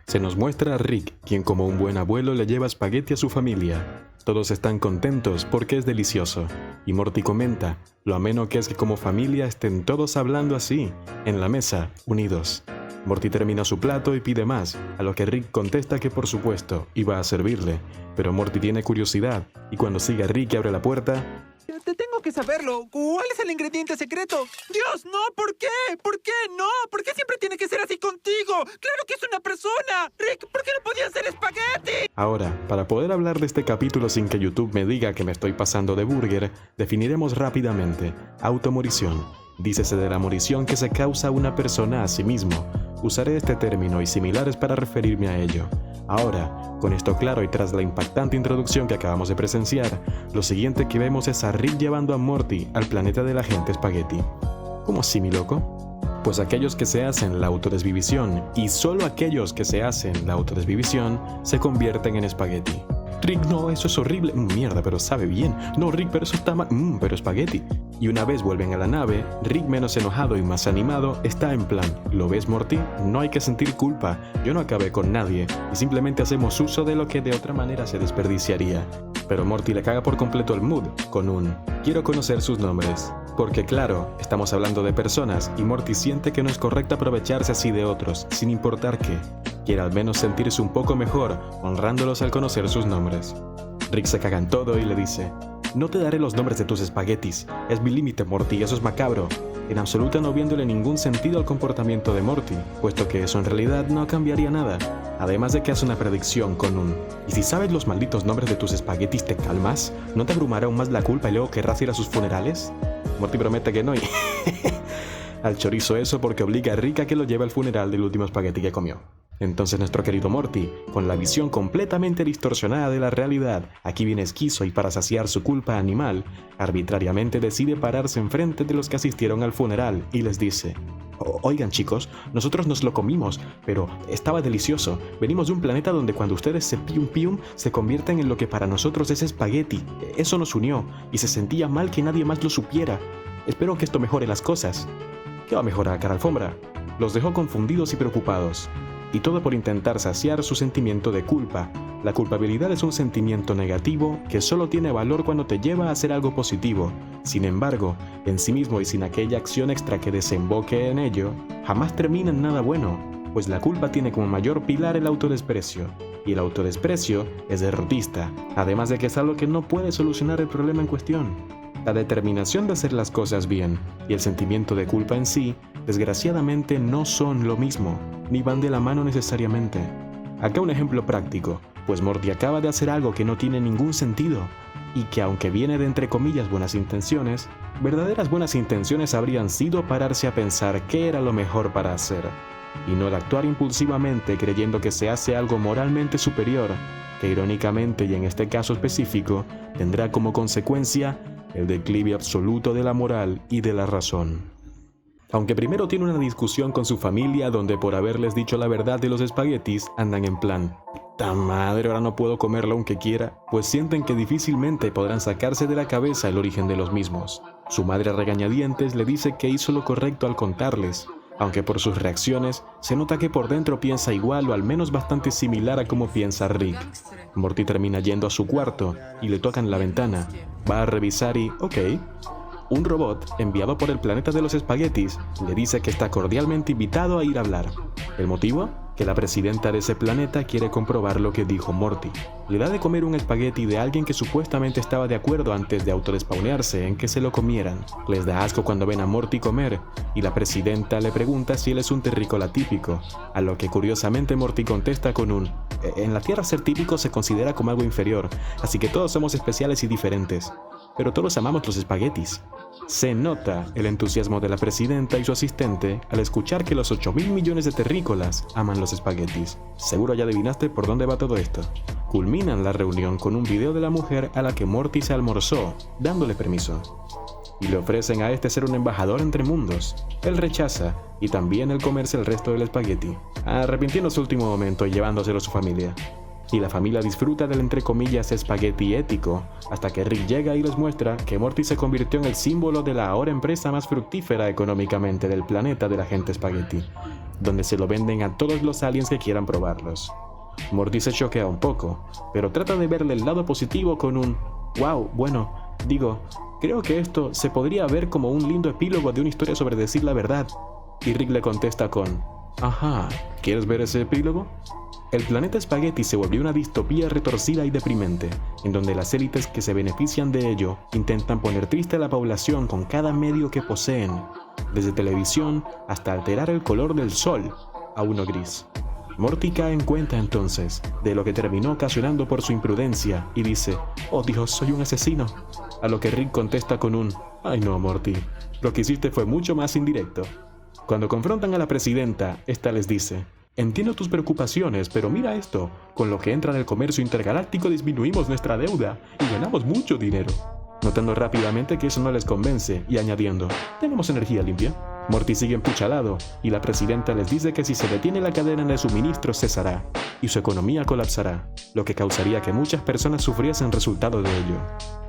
Se nos muestra a Rick, quien como un buen abuelo le lleva espagueti a su familia. Todos están contentos porque es delicioso. Y Morty comenta lo ameno que es que como familia estén todos hablando así, en la mesa, unidos. Morty termina su plato y pide más, a lo que Rick contesta que por supuesto iba a servirle. Pero Morty tiene curiosidad, y cuando sigue a Rick y abre la puerta... Te tengo que saberlo. ¿Cuál es el ingrediente secreto? ¡Dios, no! ¿Por qué? ¿Por qué no? ¿Por qué siempre tiene que ser así contigo? ¡Claro que es una persona! Rick, ¿por qué no podía hacer espagueti? Ahora, para poder hablar de este capítulo sin que YouTube me diga que me estoy pasando de burger, definiremos rápidamente. Automorición. Dícese de la morición que se causa una persona a sí mismo. Usaré este término y similares para referirme a ello. Ahora, con esto claro y tras la impactante introducción que acabamos de presenciar, lo siguiente que vemos es a Rick llevando a Morty al planeta de la gente espagueti. ¿Cómo así, mi loco? Pues aquellos que se hacen la autodesvivisión, y solo aquellos que se hacen la autodesvivisión, se convierten en espagueti. Rick, no, eso es horrible. Mierda, pero sabe bien. No, Rick, pero eso está mal. Pero espagueti. Y una vez vuelven a la nave, Rick, menos enojado y más animado, está en plan: ¿lo ves, Morty? No hay que sentir culpa. Yo no acabé con nadie y simplemente hacemos uso de lo que de otra manera se desperdiciaría. Pero Morty le caga por completo el mood con un quiero conocer sus nombres. Porque claro, estamos hablando de personas y Morty siente que no es correcto aprovecharse así de otros, sin importar qué. Quiere al menos sentirse un poco mejor, honrándolos al conocer sus nombres. Rick se caga en todo y le dice: no te daré los nombres de tus espaguetis. Es mi límite, Morty, eso es macabro. En absoluto no viéndole ningún sentido al comportamiento de Morty, puesto que eso en realidad no cambiaría nada. Además de que hace una predicción con un ¿y si sabes los malditos nombres de tus espaguetis te calmas? ¿No te abrumará aún más la culpa y luego querrás ir a sus funerales? Morty promete que no y... al chorizo eso porque obliga a Rick a que lo lleve al funeral del último espagueti que comió. Entonces nuestro querido Morty, con la visión completamente distorsionada de la realidad, aquí bien esquizo y para saciar su culpa animal, arbitrariamente decide pararse enfrente de los que asistieron al funeral y les dice: oigan chicos, nosotros nos lo comimos, pero estaba delicioso. Venimos de un planeta donde cuando ustedes se pium se convierten en lo que para nosotros es espagueti. Eso nos unió y se sentía mal que nadie más lo supiera. Espero que esto mejore las cosas. ¿Qué va a mejorar, cara alfombra? Los dejó confundidos y preocupados. Y todo por intentar saciar su sentimiento de culpa. La culpabilidad es un sentimiento negativo que solo tiene valor cuando te lleva a hacer algo positivo. Sin embargo, en sí mismo y sin aquella acción extra que desemboque en ello, jamás termina en nada bueno, pues la culpa tiene como mayor pilar el autodesprecio. Y el autodesprecio es derrotista, además de que es algo que no puede solucionar el problema en cuestión. La determinación de hacer las cosas bien y el sentimiento de culpa en sí, desgraciadamente no son lo mismo, ni van de la mano necesariamente. Acá un ejemplo práctico, pues Morty acaba de hacer algo que no tiene ningún sentido, y que aunque viene de entre comillas buenas intenciones, verdaderas buenas intenciones habrían sido pararse a pensar qué era lo mejor para hacer, y no de actuar impulsivamente creyendo que se hace algo moralmente superior, que irónicamente y en este caso específico, tendrá como consecuencia el declive absoluto de la moral y de la razón. Aunque primero tiene una discusión con su familia donde por haberles dicho la verdad de los espaguetis andan en plan ¡ta madre, ahora no puedo comerlo aunque quiera! Pues sienten que difícilmente podrán sacarse de la cabeza el origen de los mismos. Su madre a regañadientes le dice que hizo lo correcto al contarles, aunque por sus reacciones se nota que por dentro piensa igual o al menos bastante similar a como piensa Rick. Morty termina yendo a su cuarto y le tocan la ventana. Va a revisar y ok. Un robot, enviado por el planeta de los espaguetis, le dice que está cordialmente invitado a ir a hablar. ¿El motivo? Que la presidenta de ese planeta quiere comprobar lo que dijo Morty. Le da de comer un espagueti de alguien que supuestamente estaba de acuerdo antes de autodespawnearse en que se lo comieran. Les da asco cuando ven a Morty comer, y la presidenta le pregunta si él es un terrícola típico, a lo que curiosamente Morty contesta con un en la Tierra ser típico se considera como algo inferior, así que todos somos especiales y diferentes. Pero todos amamos los espaguetis. Se nota el entusiasmo de la presidenta y su asistente al escuchar que los 8.000 millones de terrícolas aman los espaguetis. Seguro ya adivinaste por dónde va todo esto. Culminan la reunión con un video de la mujer a la que Morty se almorzó, dándole permiso. Y le ofrecen a este ser un embajador entre mundos. Él rechaza, y también el comerse el resto del espagueti, arrepintiéndose último momento y llevándoselo a su familia. y la familia disfruta del entre comillas espagueti ético, hasta que Rick llega y les muestra que Morty se convirtió en el símbolo de la ahora empresa más fructífera económicamente del planeta de la gente espagueti, donde se lo venden a todos los aliens que quieran probarlos. Morty se choquea un poco, pero trata de verle el lado positivo con un wow, bueno, digo, creo que esto se podría ver como un lindo epílogo de una historia sobre decir la verdad. Y Rick le contesta con ajá, ¿quieres ver ese epílogo? El planeta espagueti se volvió una distopía retorcida y deprimente, en donde las élites que se benefician de ello intentan poner triste a la población con cada medio que poseen, desde televisión hasta alterar el color del sol a uno gris. Morty cae en cuenta entonces de lo que terminó ocasionando por su imprudencia y dice, oh Dios, soy un asesino. A lo que Rick contesta con un, ay no Morty, lo que hiciste fue mucho más indirecto. Cuando confrontan a la presidenta, esta les dice, entiendo tus preocupaciones, pero mira esto, con lo que entra en el comercio intergaláctico disminuimos nuestra deuda y ganamos mucho dinero. Notando rápidamente que eso no les convence y añadiendo, tenemos energía limpia. Morty sigue empuchalado y la presidenta les dice que si se detiene la cadena de suministro cesará y su economía colapsará, lo que causaría que muchas personas sufriesen resultado de ello.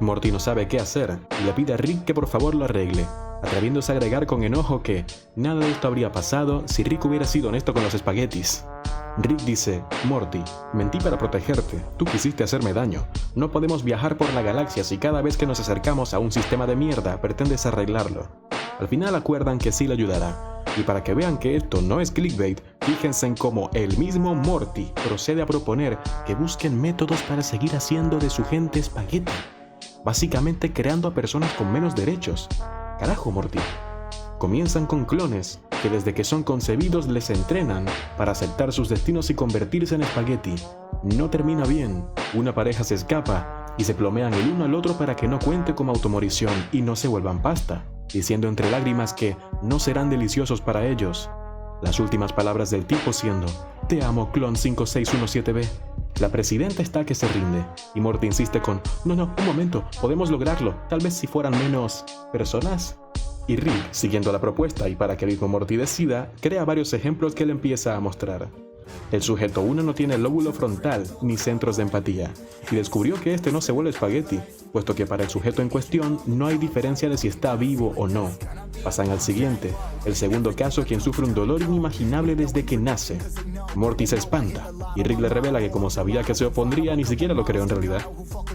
Morty no sabe qué hacer y le pide a Rick que por favor lo arregle, atreviéndose a agregar con enojo que nada de esto habría pasado si Rick hubiera sido honesto con los espaguetis. Rick dice, Morty, mentí para protegerte, tú quisiste hacerme daño. No podemos viajar por la galaxia si cada vez que nos acercamos a un sistema de mierda pretendes arreglarlo. Al final acuerdan que sí le ayudará, y para que vean que esto no es clickbait, fíjense en cómo el mismo Morty procede a proponer que busquen métodos para seguir haciendo de su gente espagueti, básicamente creando a personas con menos derechos. Carajo, Morty. Comienzan con clones, que desde que son concebidos les entrenan para aceptar sus destinos y convertirse en espagueti. No termina bien, una pareja se escapa y se plomean el uno al otro para que no cuente como automorición y no se vuelvan pasta, diciendo entre lágrimas que no serán deliciosos para ellos. Las últimas palabras del tipo siendo, te amo, clon 5617B. La presidenta está que se rinde, y Morty insiste con, no, un momento, podemos lograrlo, tal vez si fueran menos personas. Y Rick, siguiendo la propuesta y para que el mismo Morty decida, crea varios ejemplos que le empieza a mostrar. El sujeto 1 no tiene lóbulo frontal ni centros de empatía, y descubrió que este no se vuelve espagueti, puesto que para el sujeto en cuestión no hay diferencia de si está vivo o no. Pasan al siguiente, el segundo caso quien sufre un dolor inimaginable desde que nace. Morty se espanta, y Rick le revela que como sabía que se opondría ni siquiera lo creó en realidad.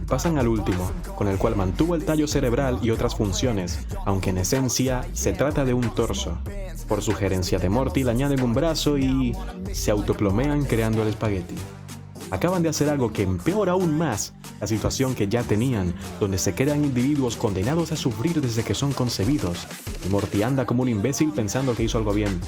Pasan al último, con el cual mantuvo el tallo cerebral y otras funciones, aunque en esencia se trata de un torso. Por sugerencia de Morty le añaden un brazo y se autoplomean creando el espagueti. Acaban de hacer algo que empeora aún más la situación que ya tenían, donde se crean individuos condenados a sufrir desde que son concebidos, y Morty anda como un imbécil pensando que hizo algo bien.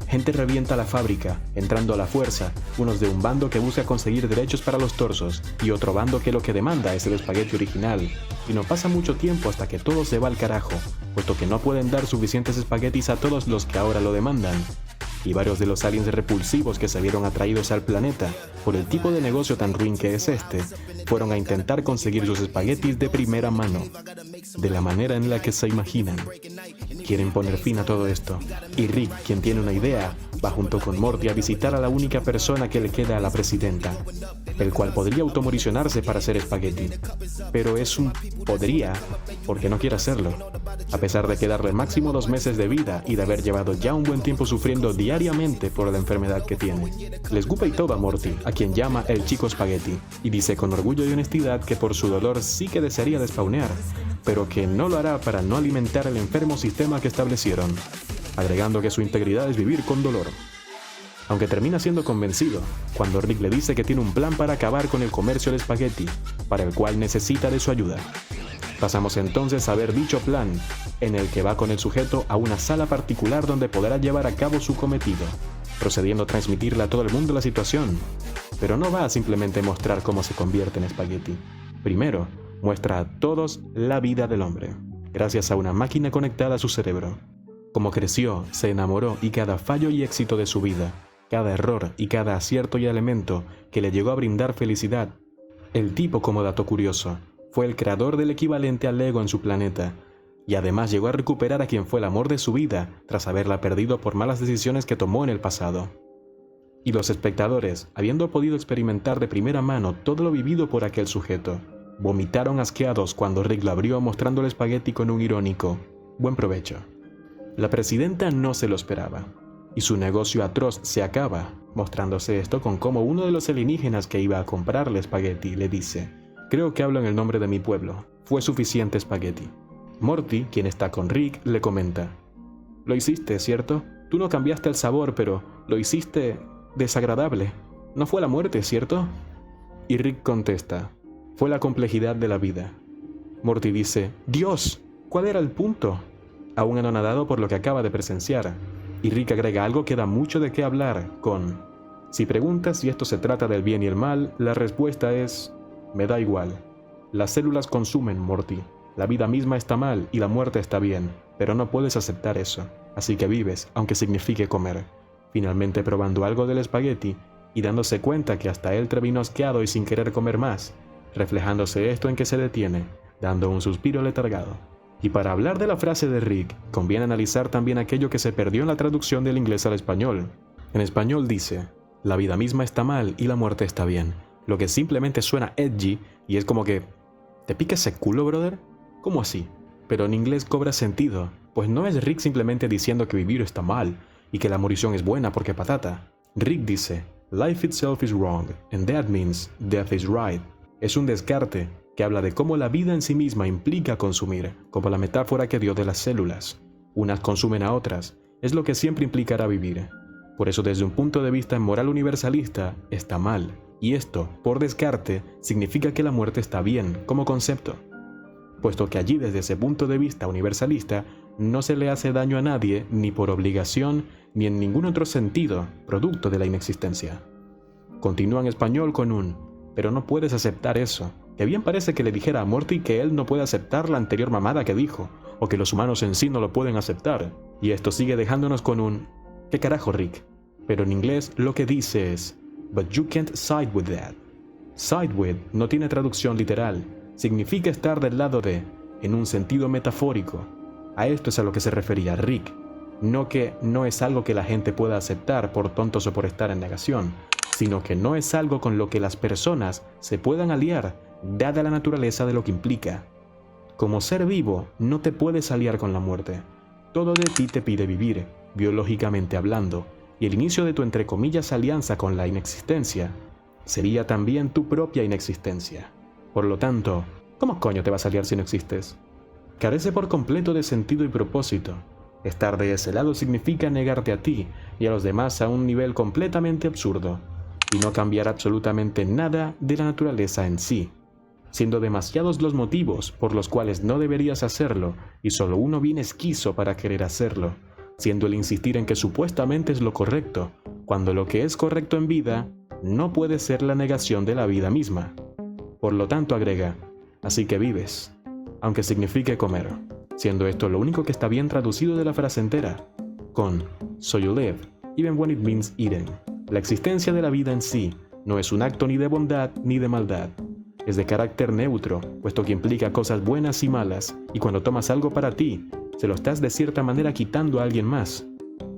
Gente revienta la fábrica, entrando a la fuerza, unos de un bando que busca conseguir derechos para los torsos, y otro bando que lo que demanda es el espagueti original. Y no pasa mucho tiempo hasta que todo se va al carajo, puesto que no pueden dar suficientes espaguetis a todos los que ahora lo demandan. Y varios de los aliens repulsivos que se vieron atraídos al planeta por el tipo de negocio tan ruin que es este, fueron a intentar conseguir sus espaguetis de primera mano, de la manera en la que se imaginan. Quieren poner fin a todo esto, y Rick, quien tiene una idea, va junto con Morty a visitar a la única persona que le queda a la presidenta, el cual podría automoricionarse para hacer espagueti, pero es un podría, porque no quiere hacerlo, a pesar de quedarle máximo 2 meses de vida y de haber llevado ya un buen tiempo sufriendo diariamente por la enfermedad que tiene. Le escupe y todo a Morty, a quien llama el chico espagueti, y dice con orgullo y honestidad que por su dolor sí que desearía despawnear, pero que no lo hará para no alimentar el enfermo sistema que establecieron, agregando que su integridad es vivir con dolor. Aunque termina siendo convencido, cuando Rick le dice que tiene un plan para acabar con el comercio del espagueti, para el cual necesita de su ayuda. Pasamos entonces a ver dicho plan, en el que va con el sujeto a una sala particular donde podrá llevar a cabo su cometido, procediendo a transmitirle a todo el mundo la situación. Pero no va a simplemente mostrar cómo se convierte en espagueti. Primero, muestra a todos la vida del hombre, gracias a una máquina conectada a su cerebro. Cómo creció, se enamoró y cada fallo y éxito de su vida, cada error y cada acierto y elemento que le llegó a brindar felicidad. El tipo, como dato curioso, fue el creador del equivalente al Lego en su planeta, y además llegó a recuperar a quien fue el amor de su vida tras haberla perdido por malas decisiones que tomó en el pasado. Y los espectadores, habiendo podido experimentar de primera mano todo lo vivido por aquel sujeto, vomitaron asqueados cuando Rick lo abrió mostrando el espagueti con un irónico «Buen provecho». La presidenta no se lo esperaba, y su negocio atroz se acaba, mostrándose esto con cómo uno de los alienígenas que iba a comprarle espagueti le dice «Creo que hablo en el nombre de mi pueblo, fue suficiente espagueti». Morty, quien está con Rick, le comenta «Lo hiciste, ¿cierto? Tú no cambiaste el sabor, pero lo hiciste desagradable. No fue la muerte, ¿cierto?» Y Rick contesta «Fue la complejidad de la vida». Morty dice «Dios, ¿cuál era el punto?», aún anonadado por lo que acaba de presenciar. Y Rick agrega algo que da mucho de qué hablar con «Si preguntas si esto se trata del bien y el mal, la respuesta es me da igual. Las células consumen, Morty. La vida misma está mal y la muerte está bien, pero no puedes aceptar eso. Así que vives, aunque signifique comer». Finalmente probando algo del espagueti y dándose cuenta que hasta él terminó asqueado y sin querer comer más, reflejándose esto en que se detiene, dando un suspiro letargado. Y para hablar de la frase de Rick, conviene analizar también aquello que se perdió en la traducción del inglés al español. En español dice, la vida misma está mal y la muerte está bien, lo que simplemente suena edgy y es como que, ¿te pica ese culo, brother? ¿Cómo así? Pero en inglés cobra sentido, pues no es Rick simplemente diciendo que vivir está mal y que la morición es buena porque patata. Rick dice, life itself is wrong, and that means death is right. Es un descarte que habla de cómo la vida en sí misma implica consumir, como la metáfora que dio de las células. Unas consumen a otras, es lo que siempre implicará vivir. Por eso desde un punto de vista moral universalista, está mal. Y esto, por descarte, significa que la muerte está bien, como concepto. Puesto que allí desde ese punto de vista universalista, no se le hace daño a nadie, ni por obligación, ni en ningún otro sentido, producto de la inexistencia. Continúa en español con un, pero no puedes aceptar eso, que bien parece que le dijera a Morty que él no puede aceptar la anterior mamada que dijo, o que los humanos en sí no lo pueden aceptar. Y esto sigue dejándonos con un, ¿qué carajo, Rick? Pero en inglés lo que dice es, but you can't side with that. Side with no tiene traducción literal, significa estar del lado de, en un sentido metafórico. A esto es a lo que se refería Rick, no que no es algo que la gente pueda aceptar por tontos o por estar en negación, sino que no es algo con lo que las personas se puedan aliar, dada la naturaleza de lo que implica. Como ser vivo, no te puedes aliar con la muerte. Todo de ti te pide vivir, biológicamente hablando, y el inicio de tu entre comillas alianza con la inexistencia sería también tu propia inexistencia. Por lo tanto, ¿cómo coño te vas a aliar si no existes? Carece por completo de sentido y propósito. Estar de ese lado significa negarte a ti y a los demás a un nivel completamente absurdo, y no cambiar absolutamente nada de la naturaleza en sí, siendo demasiados los motivos por los cuales no deberías hacerlo, y solo uno bien esquizo para querer hacerlo, siendo el insistir en que supuestamente es lo correcto, cuando lo que es correcto en vida no puede ser la negación de la vida misma. Por lo tanto agrega, así que vives, aunque signifique comer, siendo esto lo único que está bien traducido de la frase entera, con so you live, even when it means eating. La existencia de la vida en sí no es un acto ni de bondad ni de maldad. Es de carácter neutro, puesto que implica cosas buenas y malas, y cuando tomas algo para ti, se lo estás de cierta manera quitando a alguien más.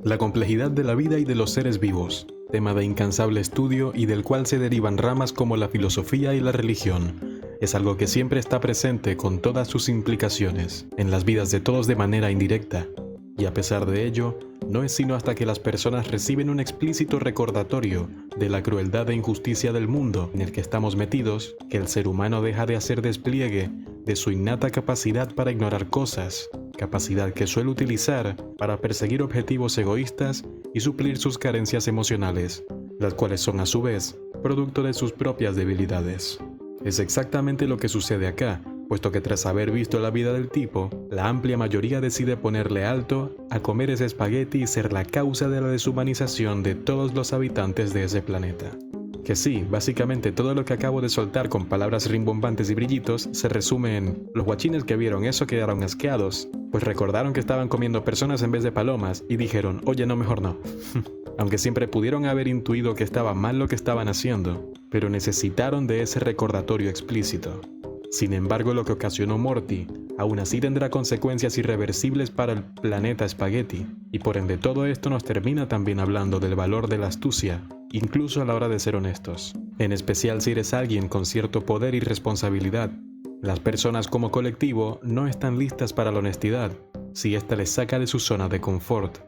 La complejidad de la vida y de los seres vivos, tema de incansable estudio y del cual se derivan ramas como la filosofía y la religión, es algo que siempre está presente con todas sus implicaciones, en las vidas de todos de manera indirecta. Y a pesar de ello, no es sino hasta que las personas reciben un explícito recordatorio de la crueldad e injusticia del mundo en el que estamos metidos, que el ser humano deja de hacer despliegue de su innata capacidad para ignorar cosas, capacidad que suele utilizar para perseguir objetivos egoístas y suplir sus carencias emocionales, las cuales son a su vez producto de sus propias debilidades. Es exactamente lo que sucede acá, puesto que tras haber visto la vida del tipo, la amplia mayoría decide ponerle alto a comer ese espagueti y ser la causa de la deshumanización de todos los habitantes de ese planeta. Que sí, básicamente todo lo que acabo de soltar con palabras rimbombantes y brillitos se resume en los guachines que vieron eso quedaron asqueados, pues recordaron que estaban comiendo personas en vez de palomas y dijeron, oye no, mejor no. Aunque siempre pudieron haber intuido que estaba mal lo que estaban haciendo, pero necesitaron de ese recordatorio explícito. Sin embargo, lo que ocasionó Morty aún así tendrá consecuencias irreversibles para el planeta Spaghetti, y por ende todo esto nos termina también hablando del valor de la astucia incluso a la hora de ser honestos, en especial si eres alguien con cierto poder y responsabilidad. Las personas como colectivo no están listas para la honestidad si ésta les saca de su zona de confort.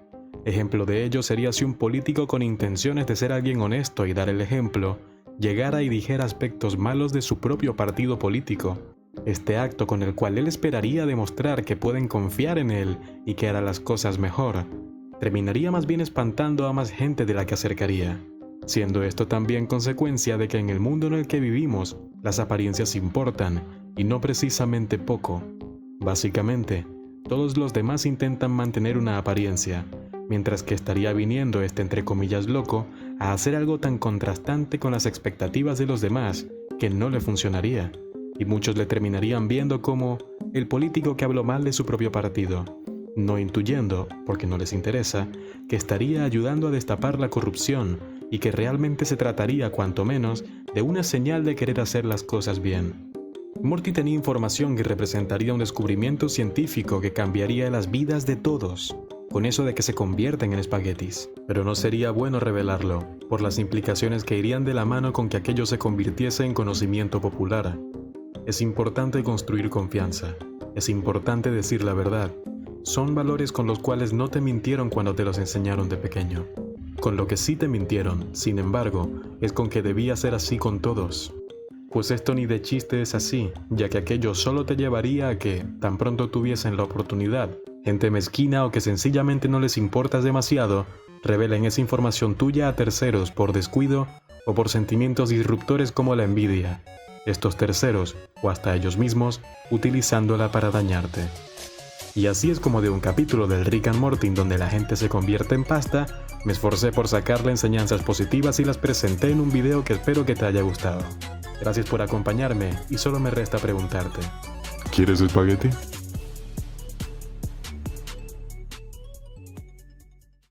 Ejemplo de ello sería si un político con intenciones de ser alguien honesto y dar el ejemplo, llegara y dijera aspectos malos de su propio partido político. Este acto con el cual él esperaría demostrar que pueden confiar en él y que hará las cosas mejor, terminaría más bien espantando a más gente de la que acercaría, siendo esto también consecuencia de que en el mundo en el que vivimos, las apariencias importan, y no precisamente poco. Básicamente, todos los demás intentan mantener una apariencia, mientras que estaría viniendo este entre comillas loco a hacer algo tan contrastante con las expectativas de los demás que no le funcionaría, y muchos le terminarían viendo como el político que habló mal de su propio partido, no intuyendo, porque no les interesa, que estaría ayudando a destapar la corrupción y que realmente se trataría cuanto menos de una señal de querer hacer las cosas bien. Morty tenía información que representaría un descubrimiento científico que cambiaría las vidas de todos, con eso de que se convierten en espaguetis. Pero no sería bueno revelarlo, por las implicaciones que irían de la mano con que aquello se convirtiese en conocimiento popular. Es importante construir confianza, es importante decir la verdad. Son valores con los cuales no te mintieron cuando te los enseñaron de pequeño. Con lo que sí te mintieron, sin embargo, es con que debía ser así con todos. Pues esto ni de chiste es así, ya que aquello solo te llevaría a que, tan pronto tuviesen la oportunidad, gente mezquina o que sencillamente no les importas demasiado, revelen esa información tuya a terceros por descuido o por sentimientos disruptores como la envidia. Estos terceros, o hasta ellos mismos, utilizándola para dañarte. Y así es como de un capítulo del Rick and Morty donde la gente se convierte en pasta, me esforcé por sacarle enseñanzas positivas y las presenté en un video que espero que te haya gustado. Gracias por acompañarme y solo me resta preguntarte: ¿Quieres espagueti?